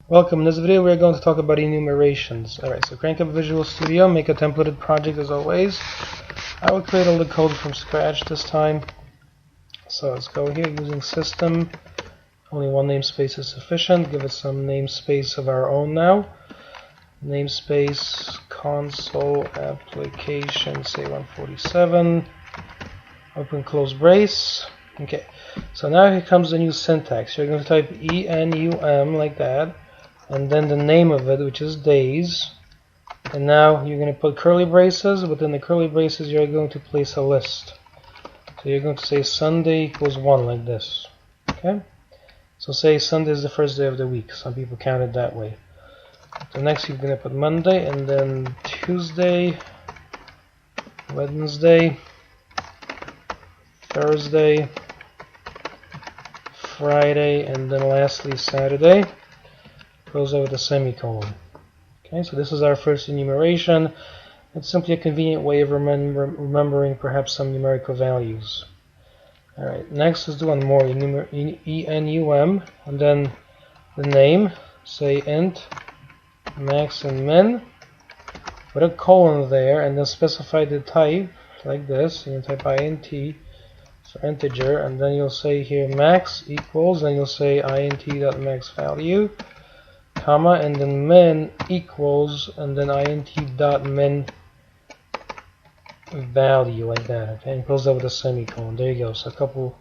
Welcome. In this video we're going to talk about enumerations. Alright, so crank up Visual Studio, make a templated project as always. I will create all the code from scratch this time. So let's go here using system. Only one namespace is sufficient. Give it some namespace of our own now. Namespace console application, say 147. Open close brace. Okay, so now here comes the new syntax. You're going to type enum like that, and then the name of it, which is days. And now you're going to put curly braces. Within the curly braces, you're going to place a list. So you're going to say Sunday equals 1 like this. Okay? So say Sunday is the first day of the week. Some people count it that way. So next you're going to put Monday, and then Tuesday, Wednesday, Thursday, Friday, and then lastly Saturday. Close out with a semicolon. Okay, so this is our first enumeration. It's simply a convenient way of remembering perhaps some numerical values. Alright, next let's do one more, enum, and then the name, say int, max and min. Put a colon there, and then specify the type, like this. You can type int for integer, and then you'll say here max equals, and you'll say int.max value, comma, and then min equals, and then int.min value, like that. Okay, and close that with a semicolon. There you go. So a couple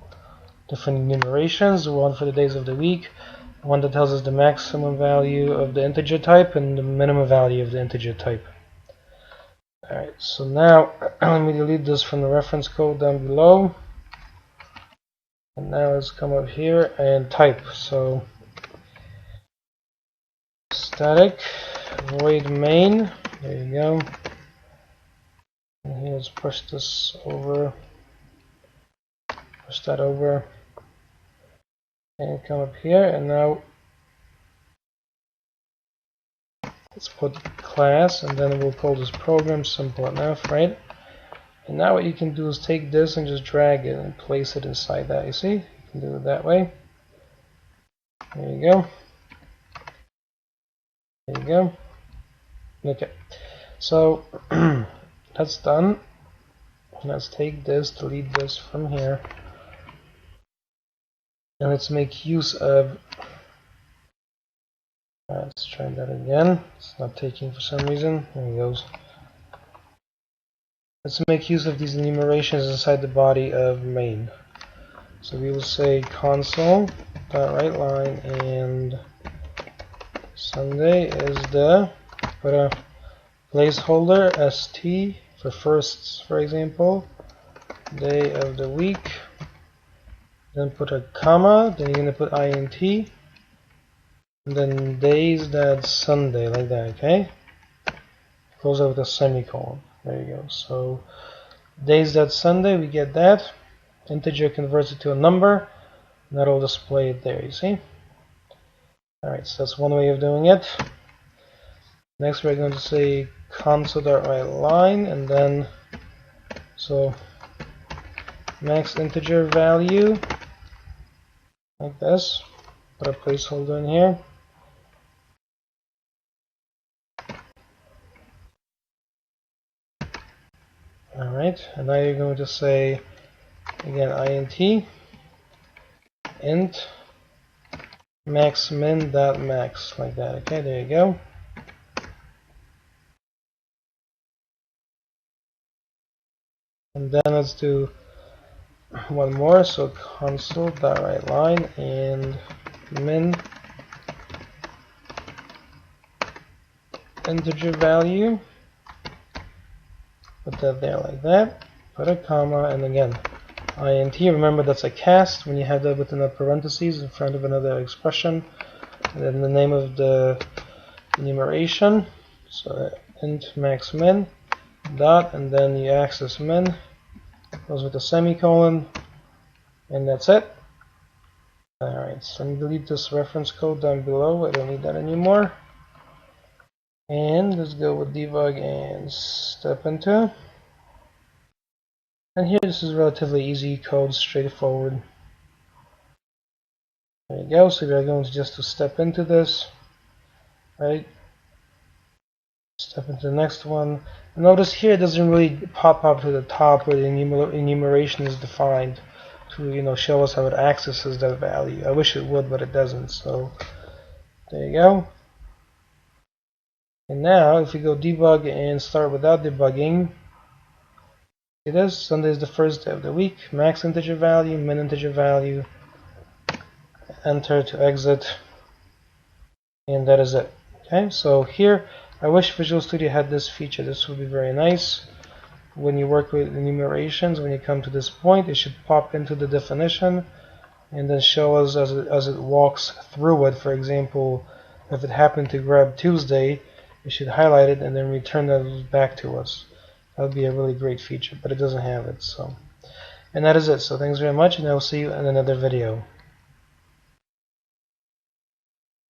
different enumerations, one for the days of the week, one that tells us the maximum value of the integer type and the minimum value of the integer type. Alright, so now let me delete this from the reference code down below. And now let's come up here and type. So static void main, there you go. And here let's push this over, push that over, and come up here, and now let's put class, and then we'll call this program simple enough, right? And now what you can do is take this and just drag it and place it inside that. You see? You can do it that way. There you go. There you go. Okay. So that's done. Let's take this, delete this from here, and let's make use of. Let's try that again. It's not taking for some reason. There it goes. Let's make use of these enumerations inside the body of main. So we will say console.writeLine and Sunday is the, put a placeholder st for firsts, for example, day of the week, then put a comma, then you're going to put int, and then days that's Sunday, like that. Okay, close out with a semicolon. There you go. So days that's Sunday, we get that. Integer converts it to a number, and that'll display it there, you see? Alright, so that's one way of doing it. Next we're going to say console.writeLine, and then so max integer value, like this. Put a placeholder in here. Alright, and now you're going to say again int max min dot max, like that. Okay, there you go. And then let's do one more. So console.writeLine and min integer value. Put that there like that. Put a comma, and again int. Remember that's a cast when you have that within a parentheses in front of another expression, and then the name of the enumeration. So int max min dot, and then you access min, goes with a semicolon, and that's it. Alright, so let me delete this reference code down below. I don't need that anymore. And let's go with debug and step into. And here this is relatively easy code, straightforward. There you go. So we are going to just to step into this. right? Step into the next one. Notice here it doesn't really pop up to the top where the enumeration is defined to show us how it accesses that value. I wish it would, but it doesn't. So there you go. And now if we go debug and start without debugging, see this? Sunday is the first day of the week. Max integer value, min integer value. Enter to exit. And that is it. Okay, so here I wish Visual Studio had this feature. This would be very nice. When you work with enumerations, when you come to this point, it should pop into the definition and then show us as it walks through it. For example, if it happened to grab Tuesday, it should highlight it and then return that back to us. That would be a really great feature, but it doesn't have it. And that is it. So thanks very much, and I will see you in another video.